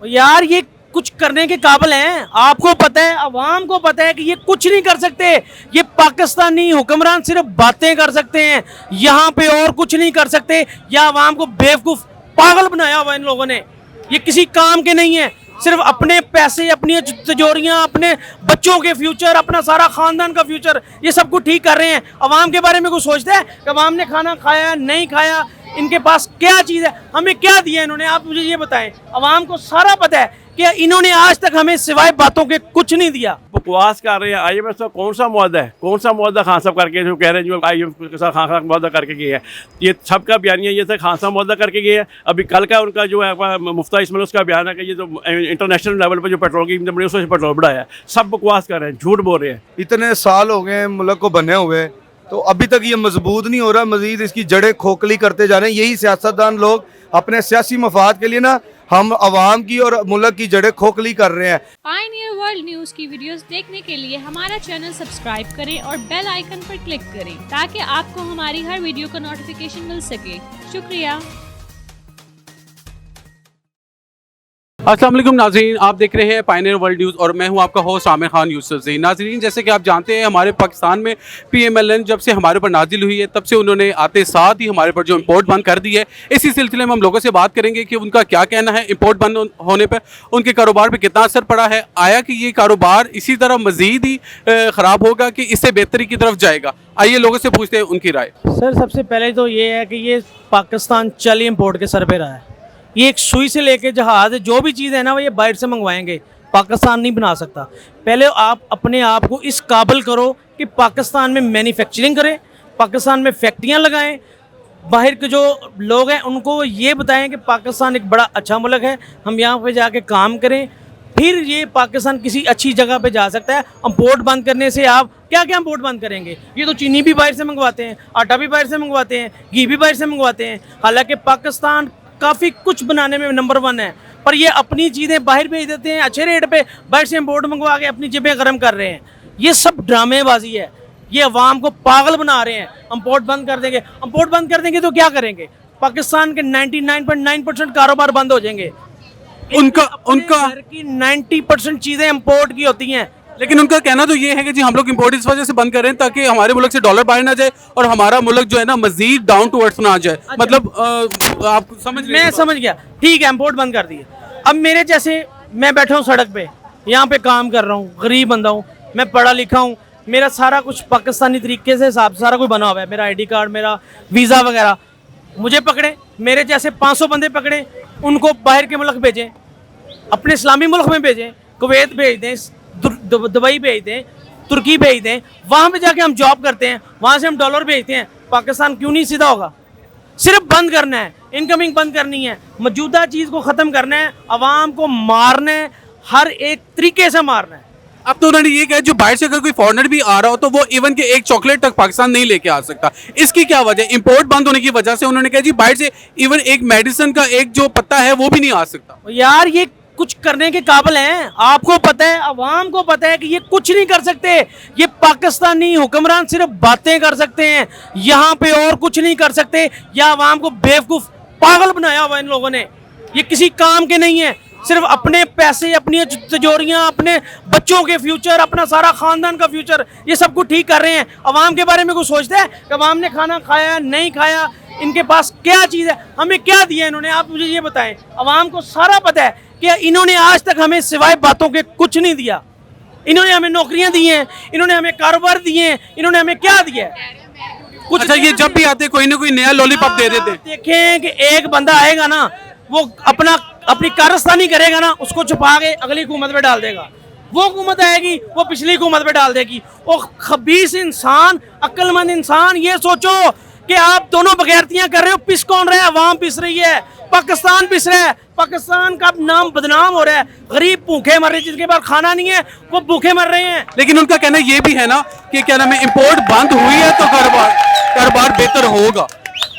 यार ये कुछ करने के काबिल हैं। आपको पता है, अवाम को पता है कि ये कुछ नहीं कर सकते। ये पाकिस्तानी हुक्मरान सिर्फ बातें कर सकते हैं, यहाँ पे और कुछ नहीं कर सकते। या अवाम को बेवकूफ पागल बनाया हुआ इन लोगों ने। ये किसी काम के नहीं है, सिर्फ अपने पैसे, अपनी तिजोरियां, अपने बच्चों के फ्यूचर, अपना सारा खानदान का फ्यूचर, ये सब कुछ ठीक कर रहे हैं। अवाम के बारे में कुछ सोचते हैं कि अवाम ने खाना खाया नहीं खाया, इनके पास क्या चीज़ है, हमें क्या दिया इन्होंने। आप मुझे ये बताएं। अवाम को सारा पता है कि इन्होंने आज तक हमें सिवाय बातों के कुछ नहीं दिया। बकवास कर रहे हैं। IMF का कौन सा मुआहदा है, कौन सा मुआहदा खान साहब करके जो कह रहे हैं, जो IMF के साथ खान साहब मुआहदा करके गए हैं, ये सबका बयानिया ये था, खान साहब मुआहदा करके गए हैं। अभी कल का उनका जो है मुफ्ता इसमें उसका बयान है कि ये तो इंटरनेशनल लेवल पर जो पेट्रोल की कीमत बढ़ी उससे पेट्रोल बढ़ाया है। सब बकवास कर रहे हैं, झूठ बोल रहे हैं। इतने साल हो गए मुल्क को बने हुए, तो अभी तक ये मजबूत नहीं हो रहा, मजीद इसकी जड़ें खोखली करते जा रहे हैं। यही सियासतदान लोग अपने सियासी मफाद के लिए ना हम अवाम की और मुल्क की जड़ें खोखली कर रहे हैं। पायनियर वर्ल्ड न्यूज की वीडियोस देखने के लिए हमारा चैनल सब्सक्राइब करें और बेल आइकन पर क्लिक करें ताकि आपको हमारी हर वीडियो का नोटिफिकेशन मिल सके। शुक्रिया। अस्सलाम वालेकुम नाज़रीन, आप देख रहे हैं पायनियर वर्ल्ड न्यूज़ और मैं हूं आपका होस्ट आमिर खान यूसुफ़ज़ई। नाज़रीन, जैसे कि आप जानते हैं, हमारे पाकिस्तान में PMLN जब से हमारे ऊपर नाजिल हुई है तब से उन्होंने आते साथ ही हमारे पर जो इंपोर्ट बंद कर दी है। इसी सिलसिले में हम लोगों से बात करेंगे कि उनका क्या कहना है, इंपोर्ट बंद होने पर उनके कारोबार पर कितना असर पड़ा है। आया कि ये कारोबार इसी तरह मज़ीद ही ख़राब होगा कि इससे बेहतरी की तरफ जाएगा। आइए लोगों से पूछते हैं उनकी राय। सर, सबसे पहले तो ये है कि ये पाकिस्तान चल इंपोर्ट के सर पे रहा है। ये एक सुई से लेके जहाज, जो भी चीज़ है ना वो ये बाहर से मंगवाएंगे, पाकिस्तान नहीं बना सकता। पहले आप अपने आप को इस काबिल करो कि पाकिस्तान में मैन्युफैक्चरिंग करें, पाकिस्तान में फैक्ट्रियां लगाएं। बाहर के जो लोग हैं उनको ये बताएं कि पाकिस्तान एक बड़ा अच्छा मुल्क है, हम यहाँ पे जाके काम करें, फिर ये पाकिस्तान किसी अच्छी जगह पे जा सकता है। इंपोर्ट बंद करने से आप क्या क्या इंपोर्ट बंद करेंगे? ये तो चीनी भी बाहर से मंगवाते हैं, आटा भी बाहर से मंगवाते हैं, घी भी बाहर से मंगवाते हैं। हालाँकि पाकिस्तान काफ़ी कुछ बनाने में नंबर 1 है, पर ये अपनी चीज़ें बाहर भेज देते हैं अच्छे रेट पे, बाहर से इंपोर्ट मंगवा के अपनी जेबें गर्म कर रहे हैं। ये सब ड्रामेबाजी है, ये अवाम को पागल बना रहे हैं। इंपोर्ट बंद कर देंगे, इंपोर्ट बंद कर देंगे तो क्या करेंगे? पाकिस्तान के 99.9% कारोबार बंद हो जाएंगे। उनका घर की 90% चीज़ें इंपोर्ट की होती हैं। लेकिन उनका कहना तो ये है कि जी हम लोग इंपोर्ट इस वजह से बंद करें ताकि हमारे मुल्क से डॉलर बाहर ना जाए और हमारा मुल्क जो है ना मजीद डाउन टू अर्थ ना आ जाए। अच्छा। मतलब आप समझ रहे हैं? मैं समझ गया, ठीक है, इंपोर्ट बंद कर दिए। अब मेरे जैसे मैं बैठा हूँ सड़क पे, यहाँ पे काम कर रहा हूँ, गरीब बंदा हूँ, मैं पढ़ा लिखा हूँ, मेरा सारा कुछ पाकिस्तानी तरीके से हिसाब सारा कुछ बना हुआ है, मेरा ID कार्ड, मेरा वीज़ा वगैरह। मुझे पकड़े, मेरे जैसे 500 बंदे पकड़े, उनको बाहर के मुल्क भेजें, अपने इस्लामी मुल्क में भेजें, कुवैत भेज दें, दुबई भेज दें, तुर्की भेज दें, वहाँ पे जाके हम जॉब करते हैं, वहाँ से हम डॉलर भेजते हैं। पाकिस्तान क्यों नहीं सीधा होगा? सिर्फ बंद करना है, इनकमिंग बंद करनी है, मौजूदा चीज़ को ख़त्म करना है, अवाम को मारना है, हर एक तरीके से मारना है। अब तो उन्होंने ये कहा जो बाहर से अगर कोई फॉरेनर भी आ रहा हो तो वो इवन के एक चॉकलेट तक पाकिस्तान नहीं लेके आ सकता। इसकी क्या वजह? इंपोर्ट बंद होने की वजह से उन्होंने कहा जी बाहर से इवन एक मेडिसिन का एक जो पत्ता है वो भी नहीं आ सकता। यार ये कुछ करने के काबिल हैं। आपको पता है, अवाम को पता है कि ये कुछ नहीं कर सकते। ये पाकिस्तानी हुक्मरान सिर्फ बातें कर सकते हैं, यहाँ पे और कुछ नहीं कर सकते। या अवाम को बेवकूफ पागल बनाया हुआ इन लोगों ने। ये किसी काम के नहीं है, सिर्फ अपने पैसे, अपनी तिजोरियां, अपने बच्चों के फ्यूचर, अपना सारा खानदान का फ्यूचर, ये सब कुछ ठीक कर रहे हैं। अवाम के बारे में कुछ सोचते हैं कि अवाम ने खाना खाया नहीं खाया, इनके पास क्या चीज़ है, हमें क्या दिया इन्होंने। आप मुझे ये बताएं। अवाम को सारा पता है कि इन्होंने आज तक हमें सिवाय बातों के कुछ नहीं दिया। इन्होंने हमें नौकरियां दी हैं, इन्होंने हमें कारोबार दिए हैं, इन्होंने हमें क्या दिया है? कुछ अच्छा, ये जब भी आते कोई ना कोई नया लॉलीपॉप दे देते। देखें कि एक बंदा आएगा ना, वो अपनी कारस्तानी करेगा ना, उसको छुपा के अगली हुकूमत में डाल देगा। वो हुकूमत आएगी, वो पिछली हुकूमत में डाल देगी। वो खबीस इंसान, अक्लमंद इंसान, ये सोचो कि आप दोनों बगैरतियां कर रहे हो। पिस कौन रहा है? अवाम पिस रही है, पाकिस्तान पिस रहा है, पाकिस्तान का नाम बदनाम हो रहा है। गरीब भूखे मर रहे हैं, जिनके पास खाना नहीं है वो भूखे मर रहे हैं। लेकिन उनका कहना ये भी है ना कि क्या नाम है, इंपोर्ट बंद हुई है तो कारोबार बेहतर होगा।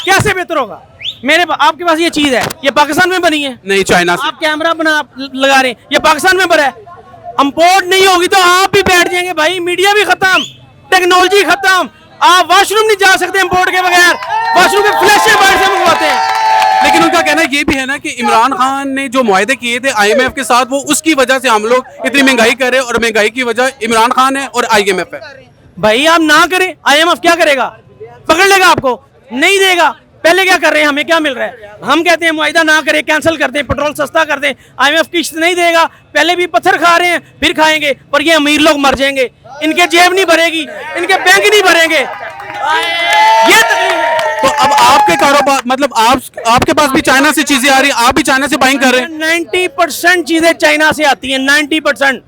कैसे बेहतर होगा? आपके पास ये चीज है, ये पाकिस्तान में बनी है? नहीं, चाइना से। आप कैमरा लगा रहे हैं, ये पाकिस्तान में बना है। इंपोर्ट नहीं होगी तो आप भी बैठ जाएंगे भाई। मीडिया भी खत्म, टेक्नोलॉजी खत्म, आप वॉशरूम नहीं जा सकते इंपोर्ट के बगैर। वॉशरूम के फ्लैशें बाहर से मंगवाते हैं। लेकिन उनका कहना ये भी है ना कि इमरान खान ने जो मुआहदे किए थे IMF के साथ, वो उसकी वजह से हम लोग इतनी महंगाई कर रहे हैं, और महंगाई की वजह इमरान खान है और IMF है। भाई आप ना करें, IMF क्या करेगा? पकड़ लेगा आपको, नहीं देगा। पहले क्या कर रहे हैं, हमें क्या मिल रहा है? हम कहते हैं मुआहिदा ना करें, कैंसिल कर दें, पेट्रोल सस्ता कर दें, IMF किस्त नहीं देगा। पहले भी पत्थर खा रहे हैं, फिर खाएंगे, पर ये अमीर लोग मर जाएंगे, इनके जेब नहीं भरेगी, इनके बैंक नहीं भरेंगे। ये तकलीफ है। तो अब आपके कारोबार, मतलब आपके पास भी चाइना से चीजें आ रही है, आप भी चाइना से बाइंग कर रहे हैं? 90% चीजें चाइना से आती हैं, 90%।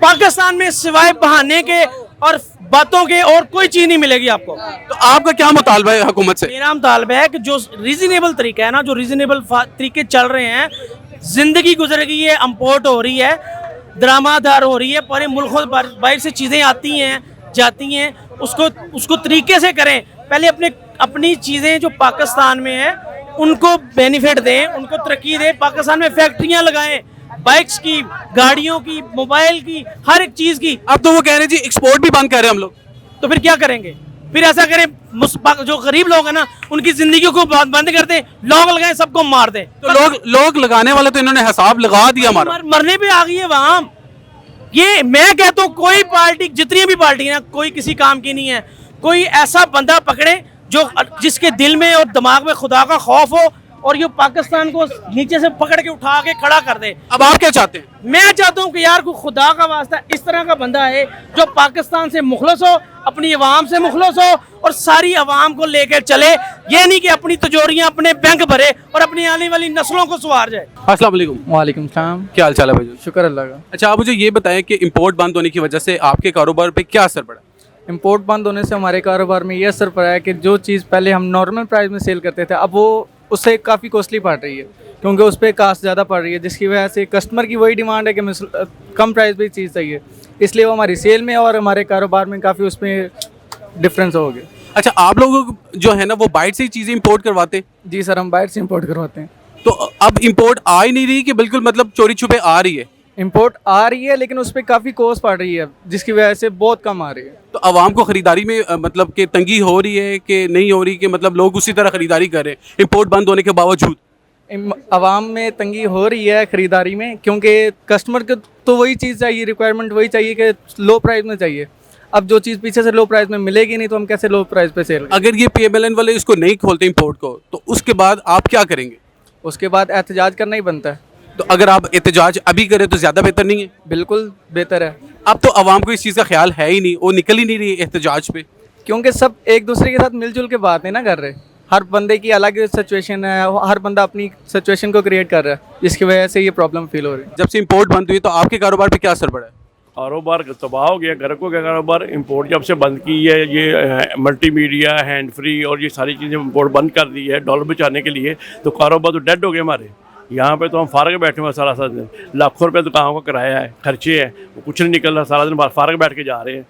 पाकिस्तान में सिवाय बहाने के और बातों के और कोई चीज नहीं मिलेगी आपको। तो आपका क्या मुतालबा है हुकूमत से? मेरा मुतालबा है कि जो रीजनेबल तरीका है ना, जो रीजनेबल तरीके चल रहे हैं, जिंदगी गुजर गई है, इम्पोर्ट हो रही है, दरामदार हो रही है, पूरे मुल्कों बाहर से चीज़ें आती हैं जाती हैं, उसको तरीके से करें। पहले अपनी चीज़ें जो पाकिस्तान में है उनको बेनिफिट दें, उनको तरक्की दें। पाकिस्तान में फैक्ट्रियाँ लगाएं, बाइक्स की, गाड़ियों की, मोबाइल की, हर एक चीज़ की। अब तो वो कह रहे हैं जी एक्सपोर्ट भी बंद कर रहे हैं हम लोग। तो फिर क्या करेंगे? फिर ऐसा करें, जो गरीब लोग हैं ना, उनकी जिंदगी को बंद कर दें, लोग लगाएं, सबको मार दें। तो लोग लगाने वाले तो इन्होंने हिसाब लगा दिया हमारा। मरने पे आ गई है वहां। ये मैं कहता हूँ, कोई पार्टी, जितनी भी पार्टी है ना, कोई किसी काम की नहीं है। कोई ऐसा बंदा पकड़े जिसके दिल में और दिमाग में खुदा का खौफ हो, और ये पाकिस्तान को नीचे से पकड़ के उठा के खड़ा कर दे। अब आप क्या चाहते हैं? मैं चाहता हूँ कि यार को खुदा का वास्ता इस तरह का बंदा है जो पाकिस्तान से मुखलस हो, अपनी अवाम से मुखलस हो, और सारी अवाम को लेकर चले। ये नहीं कि अपनी तिजोरियां, अपने बैंक भरे और अपनी आने वाली नस्लों को सवार जाए। अस्सलाम वालेकुम। वालेकुम सलाम। क्या हाल चाल है भाई? शुक्र अल्लाह का। अच्छा, आप मुझे ये बताएं कि इंपोर्ट बंद होने की वजह से आपके कारोबार पे क्या असर पड़ा? इंपोर्ट बंद होने से हमारे कारोबार में ये असर पड़ा है कि जो चीज़ पहले हम नॉर्मल प्राइस में सेल करते थे, अब वो उससे काफ़ी कॉस्टली पड़ रही है, क्योंकि उस पर कास्ट ज़्यादा पड़ रही है, जिसकी वजह से कस्टमर की वही डिमांड है कि कम प्राइस पे चीज़ चाहिए, इसलिए वो हमारी सेल में और हमारे कारोबार में काफ़ी उसमें डिफरेंस हो गया। अच्छा, आप लोग जो है ना वो बाहर से ही चीज़ें इंपोर्ट करवाते? जी सर, हम बाहर से इंपोर्ट करवाते हैं। तो अब इंपोर्ट आ ही नहीं रही कि बिल्कुल मतलब चोरी छुपे आ रही है? इंपोर्ट आ रही है, लेकिन उस पर काफ़ी कॉस्ट पड़ रही है, जिसकी वजह से बहुत कम आ रही है। तो आवाम को ख़रीदारी में मतलब कि तंगी हो रही है कि नहीं हो रही, कि मतलब लोग उसी तरह ख़रीदारी कर रहे हैं इंपोर्ट बंद होने के बावजूद? आवाम में तंगी हो रही है ख़रीदारी में, क्योंकि कस्टमर को तो वही चीज़ चाहिए, रिक्वायरमेंट वही चाहिए कि लो प्राइस में चाहिए। अब जो चीज़ पीछे से लो प्राइस में मिलेगी नहीं, तो हम कैसे लो प्राइस पे सेल? अगर ये PMLN वाले इसको नहीं खोलते इंपोर्ट को, तो उसके बाद आप क्या करेंगे? उसके बाद एहतजाज करना ही बनता है। तो अगर आप एहतजाज अभी करें तो ज़्यादा बेहतर नहीं है? बिल्कुल बेहतर है। अब तो आवाम को इस चीज़ का ख्याल है ही नहीं, वो निकल ही नहीं रही एहतजाज पे, क्योंकि सब एक दूसरे के साथ मिलजुल के बात नहीं ना कर रहे। हर बंदे की अलग सिचुएशन है, हर बंदा अपनी सिचुएशन को क्रिएट कर रहा है, जिसकी वजह से ये प्रॉब्लम फील हो रही है। जब से इंपोर्ट बंद हुई तो आपके कारोबार पे क्या असर पड़ा है? कारोबार तबाह हो गया, घरों का कारोबार। इंपोर्ट जब से बंद की है, ये मल्टीमीडिया, हैंड फ्री और ये सारी चीज़ें इंपोर्ट बंद कर दी है डॉलर बचाने के लिए, तो कारोबार तो डेड हो गए हमारे। यहाँ पे तो हम फारग बैठे हुए सारा दिन, लाखों रुपए दुकानों का किराया है, खर्चे हैं, कुछ नहीं निकल रहा, सारा दिन फारग बैठ के जा रहे हैं,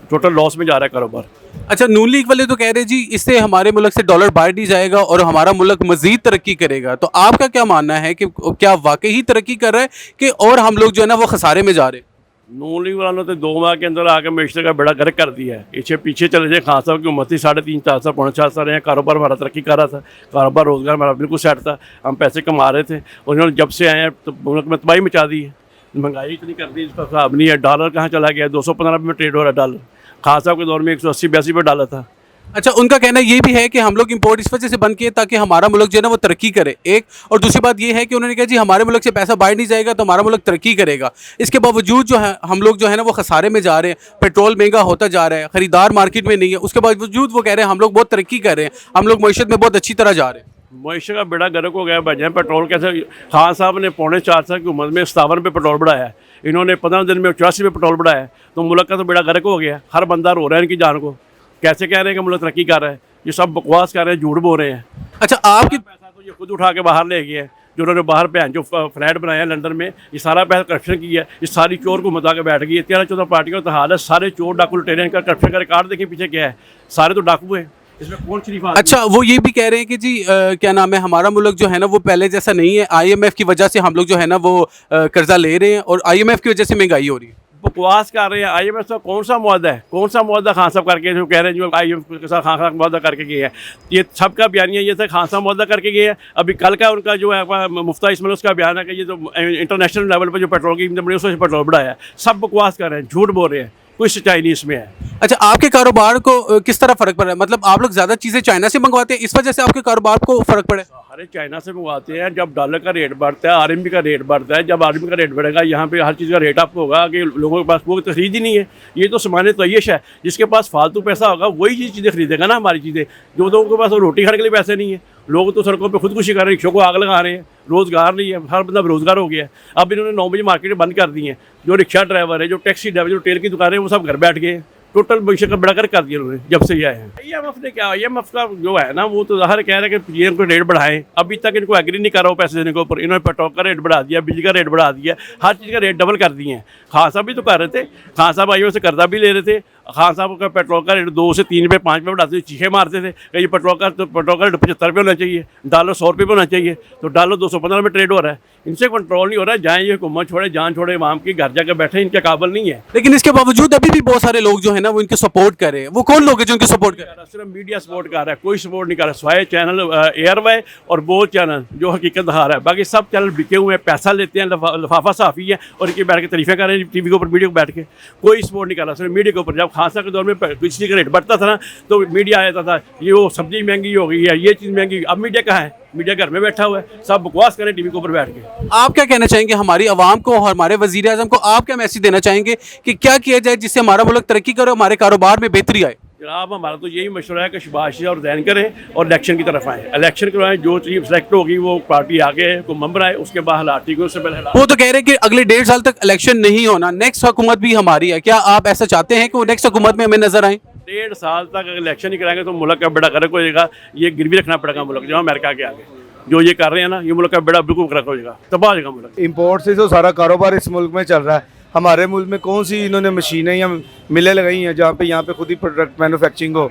टोटल लॉस में जा रहा है कारोबार। अच्छा, नून लीग वाले तो कह रहे हैं जी इससे हमारे मुल्क से डॉलर बाहर नहीं जाएगा और हमारा मुल्क मजीद तरक्की करेगा, तो आपका क्या मानना है कि क्या वाकई ही तरक्की कर रहा है कि और हम लोग जो है ना वो खसारे में जा रहे हैं? नून लीग वालों ने 2 माह के अंदर आकर मैशत का बेड़ा गर्क कर दिया है। पीछे चले जाए, खान साहब की उम्मत थी 3.5-4 साल, 4.5 साल रहे हैं, कारोबार हमारा तरक्की कर रहा था, कारोबार रोज़गार हमारा बिल्कुल सेट था, हम पैसे कमा रहे थे। और उन्होंने जब से आए हैं तो मुल्क में तबाही मचा दी है, महंगाई इतनी कर दी जिसका हिसाब नहीं है। डॉलर कहाँ चला गया, 215 रुपये में ट्रेड हो रहा है डॉलर। खान साहब के दौर में 180-82 रुपये डॉलर था। अच्छा, उनका कहना ये भी है कि हम लोग इंपोर्ट इस वजह से बंद किए ताकि हमारा मुल्क जो है ना वो तरक्की करे, एक। और दूसरी बात ये है कि उन्होंने कहा जी हमारे मुल्क से पैसा बाहर नहीं जाएगा तो हमारा मुल्क तरक्की करेगा। इसके बावजूद जो है हम लोग जो है ना वो खसारे में जा रहे हैं, पेट्रोल महंगा होता जा रहा है, ख़रीदार मार्केट में नहीं है, उसके बावजूद वो कह रहे हैं हम लोग बहुत तरक्की कर रहे हैं, हम लोग मईशत में बहुत अच्छी तरह जा रहे हैं। मईशत का बेड़ा गर्क हो गया बजाय पेट्रोल कैसे। खान साहब ने 4.25 साल की उम्र में 57 रुपये पेट्रोल बढ़ाया है, इन्होंने 15 दिन में 84 रुपये पेट्रोल बढ़ाया है, तो मुल्क का तो बेड़ा गर्क हो गया। हर बंदा रो रहा है इनकी जान को, कैसे कह रहे हैं कि मुल्क तरक्की कर रहा है, ये सब बकवास कर रहे हैं, झूठ बोल रहे हैं। अच्छा, आपकी पैसा तो ये खुद उठा के बाहर ले गए हैं, जो उन्होंने बाहर जो फ्लैट बनाया है लंदन में, ये सारा पैसा करप्शन किया है, ये सारी चोर को मचा के बैठ गई है। 13-14 पार्टियों का हाल है, सारे चोर डाकू लुटेरे, इनका करप्शन का रिकॉर्ड देखिए पीछे क्या है, सारे तो डाकू हैं, इसमें कौन शरीफ आदमी? अच्छा, वो ये भी कह रहे हैं कि जी क्या नाम है, हमारा मुल्क जो है ना वो पहले जैसा नहीं है, IMF की वजह से हम लोग जो है ना वो कर्जा ले रहे हैं और IMF की वजह से महंगाई हो रही है। बकवास कर रहे हैं। IMF का कौन सा मुआहदा है, कौन सा मुआहदा खान साहब करके जो कह रहे हैं जो IMF के साथ खान साहब मुआहदा करके गए हैं, ये सबका बयानिया ये था खान साहब मुआहदा करके गए हैं। अभी कल का उनका जो है मुफ्ता इसमें उसका बयान है कि ये जो इंटरनेशनल लेवल पर जो पेट्रोल की कीमत बढ़ी उससे पेट्रोल बढ़ाया है। सब बकवास कर रहे हैं, झूठ बोल रहे हैं, कोई सच्चाई नहीं इसमें है। अच्छा, आपके कारोबार को किस तरह फ़र्क पड़ा है? मतलब आप लोग ज़्यादा चीज़ें चाइना से मंगवाते हैं, इस वजह से आपके कारोबार को फ़र्क पड़े? सारे चाइना से मंगवाते हैं। जब डॉलर का रेट बढ़ता है, RMB का रेट बढ़ता है, जब RMB का रेट बढ़ेगा यहाँ पे हर चीज़ का रेट अप होगा कि लोगों के पास वो तो खरीद ही नहीं है। ये तो सामान्य तयश है, जिसके पास फालतू पैसा होगा वही चीज़ें खरीदेगा ना हमारी चीज़ें। जो लोगों के पास रोटी खाने के लिए पैसे नहीं है, लोग तो सड़कों पे खुदकुशी कर रहे हैं, रिक्शों को आग लगा रहे हैं, रोज़गार नहीं है, हर बंदा बेरोज़गार हो गया है। अब इन्होंने 9 बजे मार्केट बंद कर दी है। जो रिक्शा ड्राइवर है, जो टैक्सी ड्राइवर, जो तेल की दुकानें, वो सब घर बैठ गए हैं। टोटल भविष्य का बड़ा कर दिया उन्होंने जब से ये आए हैं। IMF ने क्या, IMF का जो है ना वो तो ज़ाहिर कह रहे हैं कि ये इनको रेट बढ़ाएं। अभी तक इनको एग्री नहीं कर रहा हो पैसे देने के ऊपर। इन्होंने पेट्रोल का रेट बढ़ा दिया, बिजली का रेट बढ़ा दिया, हर चीज़ का रेट डबल कर दिए हैं। खान साहब भी तो कर रहे थे, खान साहब IMF से कर्जा भी ले रहे थे। खान साहब का पेट्रोल का रेट 2 से 3 रुपये 5 रुपये बढ़ाते थे, चीखे मारते थे कि ये पेट्रोल का रेट 75 रुपये होना चाहिए, डॉलर 100 रुपये होना चाहिए। तो डॉलर 215 में ट्रेड हो रहा है। इनसे कंट्रोल नहीं हो रहा है। जाएँ ये हुकूमत छोड़े, जान छोड़े, इमाम की घर जाकर बैठे, इनके काबिल नहीं है। लेकिन इसके बावजूद अभी भी बहुत सारे लोग जो है ना वो इनके सपोर्ट कर रहे हैं। वो कौन लोग हैं जो इनके सपोर्ट कर रहे हैं? सिर्फ मीडिया सपोर्ट कर रहा है, कोई सपोर्ट नहीं कर रहा। स्वाय चैनल एयरवे और वो चैनल जो हकीकत दिखा रहा है, बाकी सब चैनल बिके हुए हैं, पैसा लेते हैं, लफाफा साफ़ी है और इनके बैठ के तरीफे कर रहे हैं TV के ऊपर, मीडिया को बैठ के। कोई सपोर्ट नहीं कर रहा सिर्फ मीडिया के ऊपर। जब खान साहब के दौर में बिजली का रेट बढ़ता था ना तो मीडिया आता था, ये वो सब्जी महंगी हो गई है, ये चीज़ महंगी। अब मीडिया कहाँ है? मीडिया घर में बैठा हुआ है, सब बकवास करें TV के ऊपर बैठ के। आप क्या कहना चाहेंगे हमारी आवाम को और हमारे वज़ीर आज़म को? आप क्या मैसेज देना चाहेंगे कि क्या किया जाए जिससे हमारा मुल्क तरक्की करे, हमारे कारोबार में बेहतरी आए? जनाब, हमारा तो यही मशवरा है कि शबाशी और दैन करें और इलेक्शन की तरफ आएँ। इलेक्शन करवाएं, जो चीज़ सेलेक्ट होगी वो पार्टी आगे को मेंबर आए, उसके बाद हालात ठीक है, उससे पहले हालात। वो तो कह रहे हैं कि अगले 1.5 साल तक इलेक्शन नहीं होना, नेक्स्ट हुकूमत भी हमारी है। क्या आप ऐसा चाहते हैं कि वो नेक्स्ट हुकूमत में हमें नजर आए? 1.5 साल तक अगर इलेक्शन नहीं कराएंगे तो मुल्क का बेड़ा गर्क हो जाएगा। ये गिरवी रखना पड़ेगा मुल्क, जो अमेरिका के आगे जो ये कर रहे हैं ना, ये मुल्क का बेड़ा बिल्कुल गर्क हो जाएगा, तबाह हो जाएगा मुल्क। इंपोर्ट से तो सारा कारोबार इस मुल्क में चल रहा है। हमारे मुल्क में कौन सी इन्होंने मशीनें या मिलें लगाई हैं जहाँ पे यहाँ पे खुद ही प्रोडक्ट मैन्युफैक्चरिंग हो।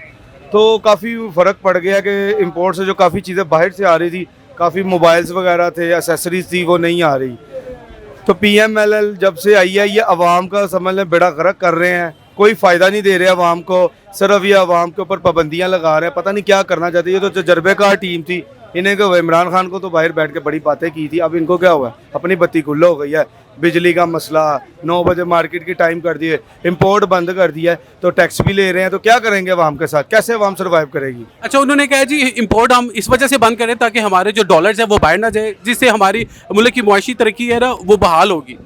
तो काफ़ी फ़र्क पड़ गया कि इंपोर्ट से जो काफ़ी चीज़ें बाहर से आ रही थी, काफ़ी मोबाइल्स वगैरह थे, एसेसरीज थी, वो नहीं आ रही। तो PMLL जब से आई है, ये आवाम का समझ लें बेड़ा गर्क कर रहे हैं। कोई फ़ायदा नहीं दे रहे आवाम को, सिर्फ ये आवाम के ऊपर पाबंदियाँ लगा रहे हैं। पता नहीं क्या करना चाहते। ये तो तजर्बेकार टीम थी। इन्हें को इमरान खान को तो बाहर बैठ के बड़ी बातें की थी, अब इनको क्या हुआ? अपनी बत्ती गुल हो गई है। बिजली का मसला, 9 बजे मार्केट की टाइम कर दिए, इंपोर्ट बंद कर दिया है, तो टैक्स भी ले रहे हैं। तो क्या करेंगे आवाम के साथ? कैसे आवाम सर्वाइव करेगी? अच्छा, उन्होंने कहा जी इंपोर्ट हम इस वजह से बंद करें ताकि हमारे जो डॉलर्स है वो बाहर ना जाए, जिससे हमारी मुल्क की मुआशी तरक्की है ना वो बहाल होगी।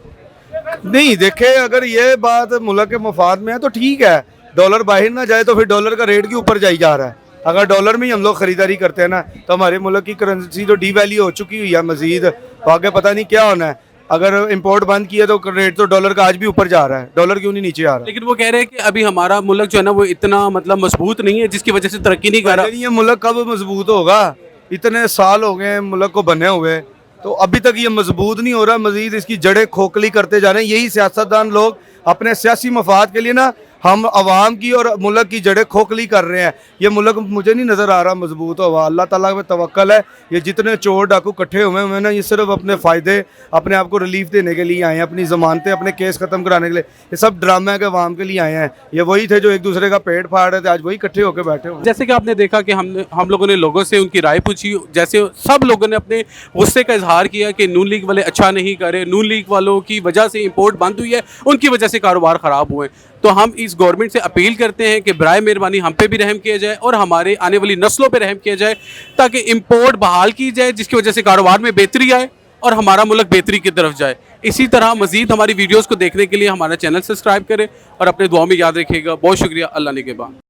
नहीं, देखे अगर ये बात मुल्क के मफाद में है तो ठीक है, डॉलर बाहर ना जाए तो फिर डॉलर का रेट के ऊपर जाई जा रहा है। अगर डॉलर में ही हम लोग ख़रीदारी करते हैं ना तो हमारे मुल्क की करेंसी तो डीवैल्यू हो चुकी हुई है मज़ीद, तो आगे पता नहीं क्या होना है। अगर इंपोर्ट बंद किया तो रेट तो डॉलर का आज भी ऊपर जा रहा है, डॉलर क्यों नहीं नीचे आ रहा? लेकिन वो कह रहे हैं कि अभी हमारा मुल्क जो है ना वो इतना मतलब मजबूत नहीं है जिसकी वजह से तरक्की नहीं कर रहा। ये मुल्क कब मजबूत होगा? इतने साल हो गए मुल्क को बने हुए, तो अभी तक ये मजबूत नहीं हो रहा। मजीद इसकी जड़ें खोखली करते जा रहे हैं। यही सियासतदान लोग अपने सियासी मफाद के लिए ना हम आवाम की और मुल्क की जड़ें खोखली कर रहे हैं। ये मुल्क मुझे नहीं नज़र आ रहा मजबूत हुआ। अल्लाह ताला पे तवक्कल है। ये जितने चोर डाकू इकट्ठे हुए हैं ना, ये सिर्फ अपने फ़ायदे, अपने आप को रिलीफ देने के लिए आए हैं, अपनी ज़मानतें, अपने केस ख़त्म कराने के लिए। ये सब ड्रामे के आवाम के लिए आए हैं। ये वही थे जो एक दूसरे का पेट फाड़ रहे थे, आज वही इकट्ठे होकर बैठे हुए। जैसे कि आपने देखा कि हम लोगों ने लोगों से उनकी राय पूछी, जैसे सब लोगों ने अपने गुस्से का इजहार किया कि नून लीग वाले अच्छा नहीं करे, नून लीग वालों की वजह से इंपोर्ट बंद हुई है, उनकी वजह से कारोबार ख़राब हुए। तो हम इस गवर्नमेंट से अपील करते हैं कि बराए मेहरबानी हम पे भी रहम किया जाए और हमारे आने वाली नस्लों पे रहम किया जाए ताकि इंपोर्ट बहाल की जाए, जिसकी वजह से कारोबार में बेहतरी आए और हमारा मुल्क बेहतरी की तरफ जाए। इसी तरह मज़ीद हमारी वीडियोज़ को देखने के लिए हमारा चैनल सब्सक्राइब करें और अपने दुआ में याद रखिएगा। बहुत शुक्रिया। अल्लाह निगहबान।